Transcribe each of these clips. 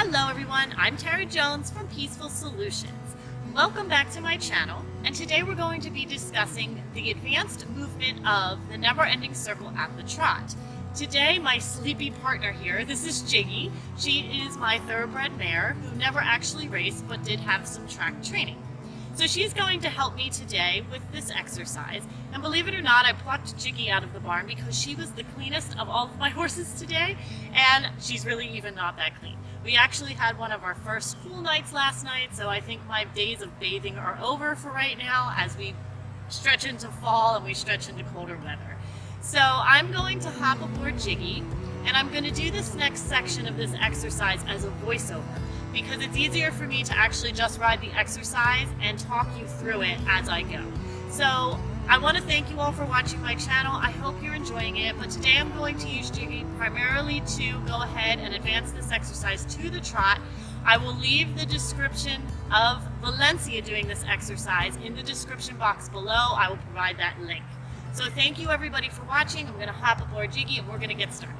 Hello everyone, I'm Tara Jones from Peaceful Solutions. Welcome back to my channel, and today we're going to be discussing the advanced movement of the never-ending circle at the trot. Today, my sleepy partner here, this is Jiggy. She is my thoroughbred mare who never actually raced but did have some track training. So she's going to help me today with this exercise, and believe it or not, I plucked Jiggy out of the barn because she was the cleanest of all of my horses today, and she's really even not that clean. We actually had one of our first cool nights last night, so I think my days of bathing are over for right now as we stretch into fall and we stretch into colder weather. So I'm going to hop aboard Jiggy, and I'm going to do this next section of this exercise as a voiceover, because it's easier for me to actually just ride the exercise and talk you through it as I go. So I want to thank you all for watching my channel. I hope you're enjoying it, but today I'm going to use Jiggy primarily to go ahead and advance this exercise to the trot. I will leave the description of Valencia doing this exercise in the description box below. I will provide that link. So thank you everybody for watching. I'm going to hop aboard Jiggy and we're going to get started.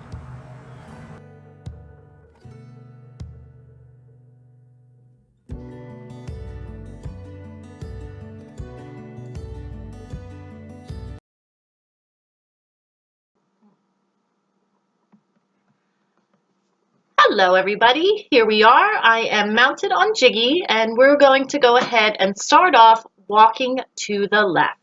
Hello everybody, here we are. I am mounted on Jiggy and we're going to go ahead and start off walking to the left.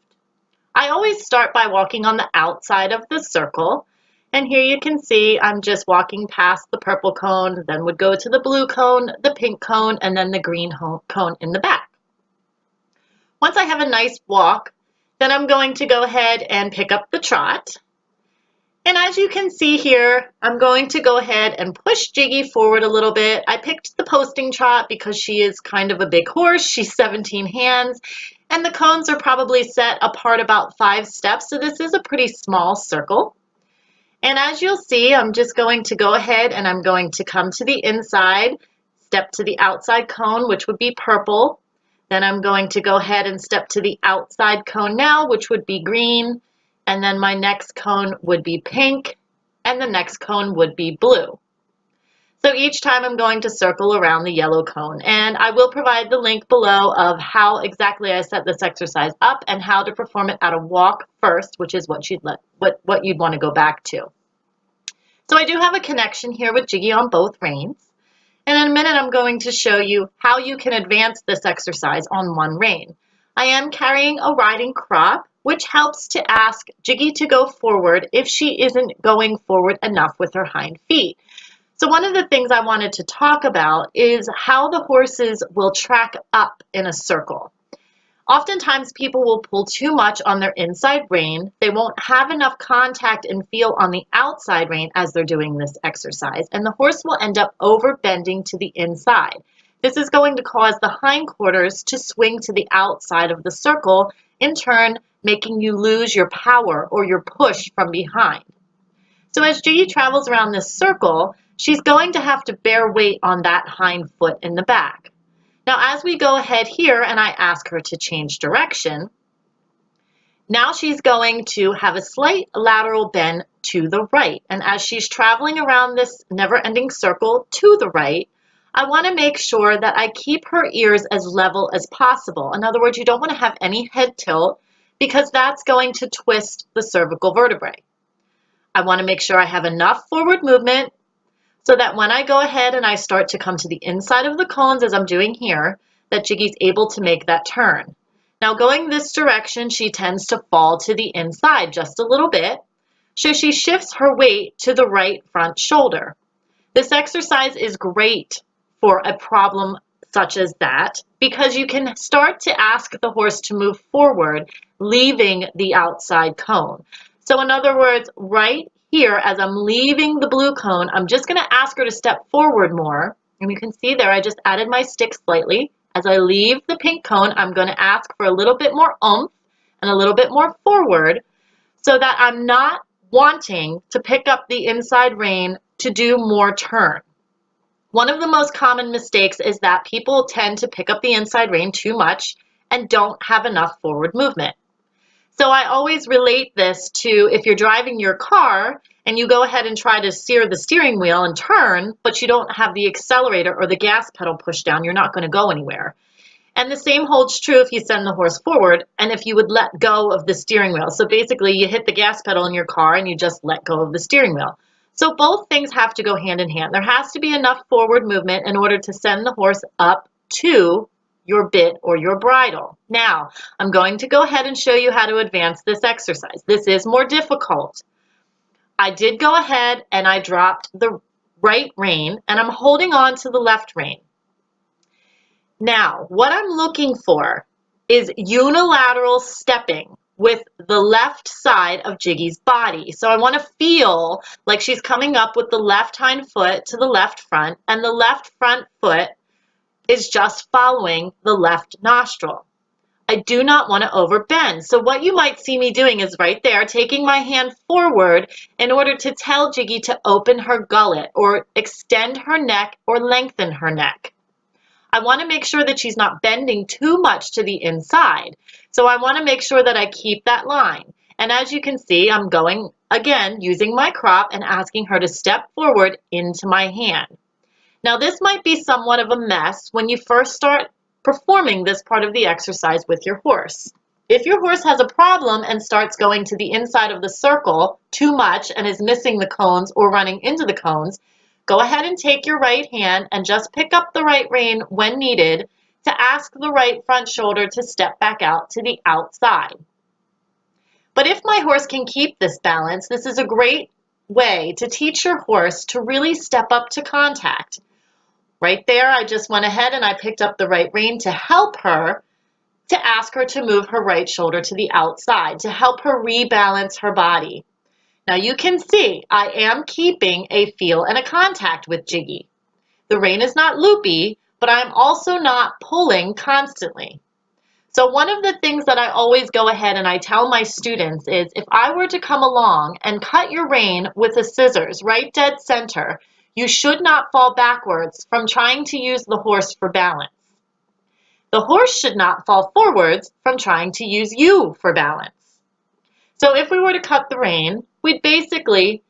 I always start by walking on the outside of the circle, and here you can see I'm just walking past the purple cone, then would go to the blue cone, the pink cone, and then the green cone in the back. Once I have a nice walk, then I'm going to go ahead and pick up the trot. And as you can see here, I'm going to go ahead and push Jiggy forward a little bit. I picked the posting trot because she is kind of a big horse. She's 17 hands, and the cones are probably set apart about 5 steps, so this is a pretty small circle. And as you'll see, I'm just going to go ahead and I'm going to come to the inside, step to the outside cone, which would be purple. Then I'm going to go ahead and step to the outside cone now, which would be green. And then my next cone would be pink, and the next cone would be blue. So each time I'm going to circle around the yellow cone, and I will provide the link below of how exactly I set this exercise up and how to perform it at a walk first, which is what you'd want to go back to. So I do have a connection here with Jiggy on both reins, and in a minute I'm going to show you how you can advance this exercise on one rein. I am carrying a riding crop, which helps to ask Jiggy to go forward if she isn't going forward enough with her hind feet. So one of the things I wanted to talk about is how the horses will track up in a circle. Oftentimes people will pull too much on their inside rein. They won't have enough contact and feel on the outside rein as they're doing this exercise, and the horse will end up over bending to the inside. This is going to cause the hindquarters to swing to the outside of the circle, in turn making you lose your power or your push from behind. So as Jiggy travels around this circle, she's going to have to bear weight on that hind foot in the back. Now as we go ahead here and I ask her to change direction, now she's going to have a slight lateral bend to the right. And as she's traveling around this never-ending circle to the right, I want to make sure that I keep her ears as level as possible. In other words, you don't want to have any head tilt because that's going to twist the cervical vertebrae. I want to make sure I have enough forward movement so that when I go ahead and I start to come to the inside of the cones as I'm doing here, that Jiggy's able to make that turn. Now going this direction, she tends to fall to the inside just a little bit, so she shifts her weight to the right front shoulder. This exercise is great for a problem such as that because you can start to ask the horse to move forward, leaving the outside cone. So in other words, right here, as I'm leaving the blue cone, I'm just going to ask her to step forward more. And you can see there, I just added my stick slightly. As I leave the pink cone, I'm going to ask for a little bit more oomph and a little bit more forward so that I'm not wanting to pick up the inside rein to do more turn. One of the most common mistakes is that people tend to pick up the inside rein too much and don't have enough forward movement. So I always relate this to if you're driving your car and you go ahead and try to steer the steering wheel and turn, but you don't have the accelerator or the gas pedal pushed down, you're not going to go anywhere. And the same holds true if you send the horse forward and if you would let go of the steering wheel. So basically you hit the gas pedal in your car and you just let go of the steering wheel. So both things have to go hand in hand. There has to be enough forward movement in order to send the horse up to your bit or your bridle. Now, I'm going to go ahead and show you how to advance this exercise. This is more difficult. I did go ahead and I dropped the right rein and I'm holding on to the left rein. Now, what I'm looking for is unilateral stepping with the left side of Jiggy's body. So I want to feel like she's coming up with the left hind foot to the left front, and the left front foot is just following the left nostril. I do not want to overbend. So what you might see me doing is right there, taking my hand forward in order to tell Jiggy to open her gullet or extend her neck or lengthen her neck. I want to make sure that she's not bending too much to the inside. So I want to make sure that I keep that line. And as you can see, I'm going again using my crop and asking her to step forward into my hand. Now this might be somewhat of a mess when you first start performing this part of the exercise with your horse. If your horse has a problem and starts going to the inside of the circle too much and is missing the cones or running into the cones, go ahead and take your right hand and just pick up the right rein when needed to ask the right front shoulder to step back out to the outside. But if my horse can keep this balance, this is a great way to teach your horse to really step up to contact. Right there, I just went ahead and I picked up the right rein to help her, to ask her to move her right shoulder to the outside, to help her rebalance her body. Now you can see I am keeping a feel and a contact with Jiggy. The rein is not loopy, but I'm also not pulling constantly. So one of the things that I always go ahead and I tell my students is if I were to come along and cut your rein with the scissors right dead center, you should not fall backwards from trying to use the horse for balance. The horse should not fall forwards from trying to use you for balance. So if we were to cut the rein, we'd basically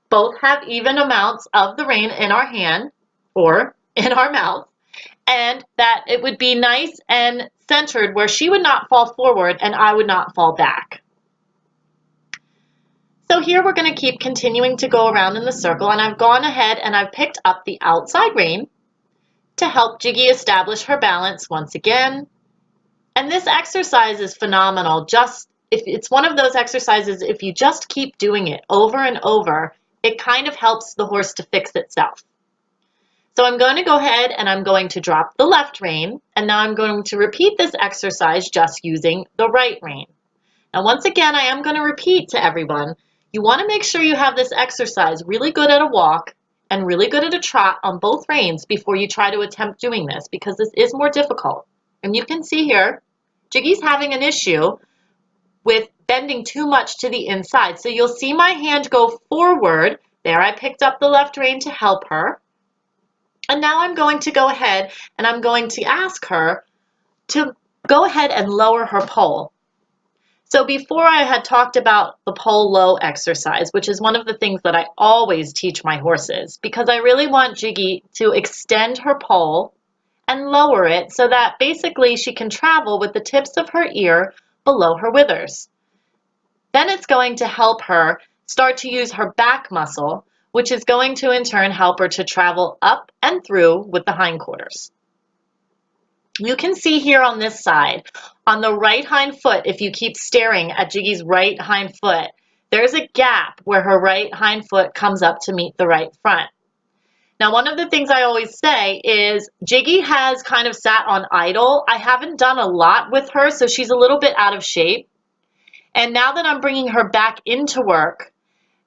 both have even amounts of the rein in our hand or in our mouth, and that it would be nice and centered where she would not fall forward and I would not fall back. So here we're going to keep continuing to go around in the circle, and I've gone ahead and I've picked up the outside rein to help Jiggy establish her balance once again. And this exercise is phenomenal. If it's one of those exercises, if you just keep doing it over and over, it kind of helps the horse to fix itself. So I'm going to go ahead and I'm going to drop the left rein, and now I'm going to repeat this exercise just using the right rein. Now once again, I am going to repeat to everyone, you want to make sure you have this exercise really good at a walk and really good at a trot on both reins before you try to attempt doing this, because this is more difficult. And you can see here, Jiggy's having an issue with bending too much to the inside. So you'll see my hand go forward. There, I picked up the left rein to help her. And now I'm going to go ahead and I'm going to ask her to go ahead and lower her pole. So before I had talked about the pole low exercise, which is one of the things that I always teach my horses, because I really want Jiggy to extend her pole and lower it so that basically she can travel with the tips of her ear below her withers. Then it's going to help her start to use her back muscle, which is going to in turn help her to travel up and through with the hindquarters. You can see here on this side, on the right hind foot, if you keep staring at Jiggy's right hind foot, there's a gap where her right hind foot comes up to meet the right front. Now, one of the things I always say is Jiggy has kind of sat on idle. I haven't done a lot with her, so she's a little bit out of shape. And now that I'm bringing her back into work,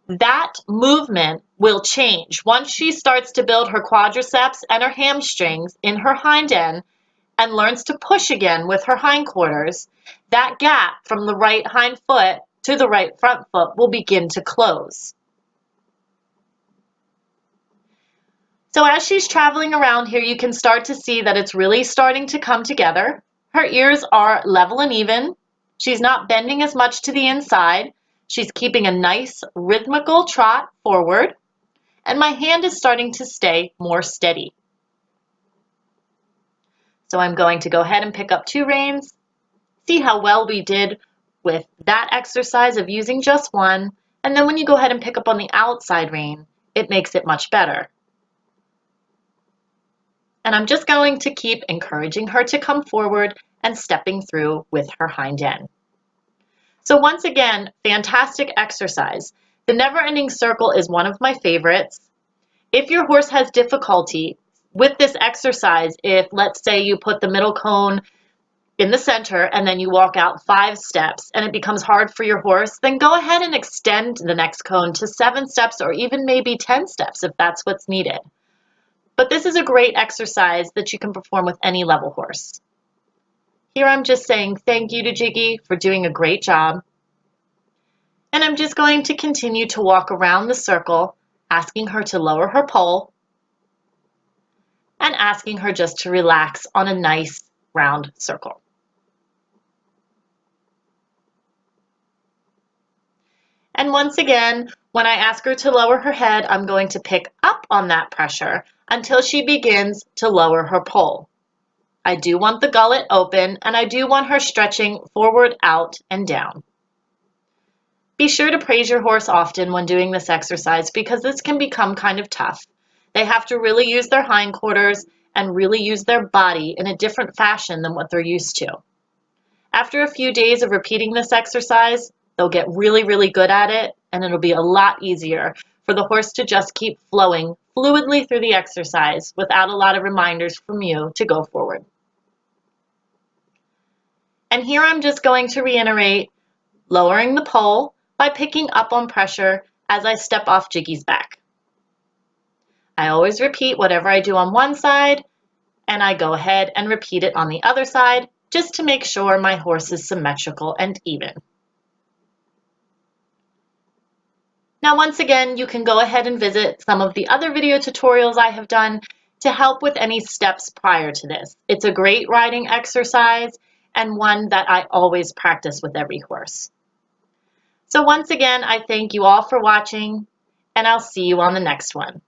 that movement will change. Once she starts to build her quadriceps and her hamstrings in her hind end and learns to push again with her hindquarters, that gap from the right hind foot to the right front foot will begin to close. So as she's traveling around here, you can start to see that it's really starting to come together. Her ears are level and even. She's not bending as much to the inside. She's keeping a nice rhythmical trot forward, and my hand is starting to stay more steady. So I'm going to go ahead and pick up 2 reins. See how well we did with that exercise of using just one, and then when you go ahead and pick up on the outside rein, it makes it much better. And I'm just going to keep encouraging her to come forward and stepping through with her hind end. So once again, fantastic exercise. The never-ending circle is one of my favorites. If your horse has difficulty with this exercise, if let's say you put the middle cone in the center and then you walk out 5 steps and it becomes hard for your horse, then go ahead and extend the next cone to 7 steps or even maybe 10 steps if that's what's needed. But this is a great exercise that you can perform with any level horse. Here I'm just saying thank you to Jiggy for doing a great job. And I'm just going to continue to walk around the circle, asking her to lower her pole and asking her just to relax on a nice round circle. And once again, when I ask her to lower her head, I'm going to pick up on that pressure until she begins to lower her pole. I do want the gullet open, and I do want her stretching forward, out, and down. Be sure to praise your horse often when doing this exercise because this can become kind of tough. They have to really use their hindquarters and really use their body in a different fashion than what they're used to. After a few days of repeating this exercise, they'll get really, really good at it, and it'll be a lot easier for the horse to just keep flowing fluidly through the exercise without a lot of reminders from you to go forward. And here I'm just going to reiterate lowering the pole by picking up on pressure as I step off Jiggy's back. I always repeat whatever I do on one side, and I go ahead and repeat it on the other side just to make sure my horse is symmetrical and even. Now, once again, you can go ahead and visit some of the other video tutorials I have done to help with any steps prior to this. It's a great riding exercise and one that I always practice with every horse. So once again, I thank you all for watching, and I'll see you on the next one.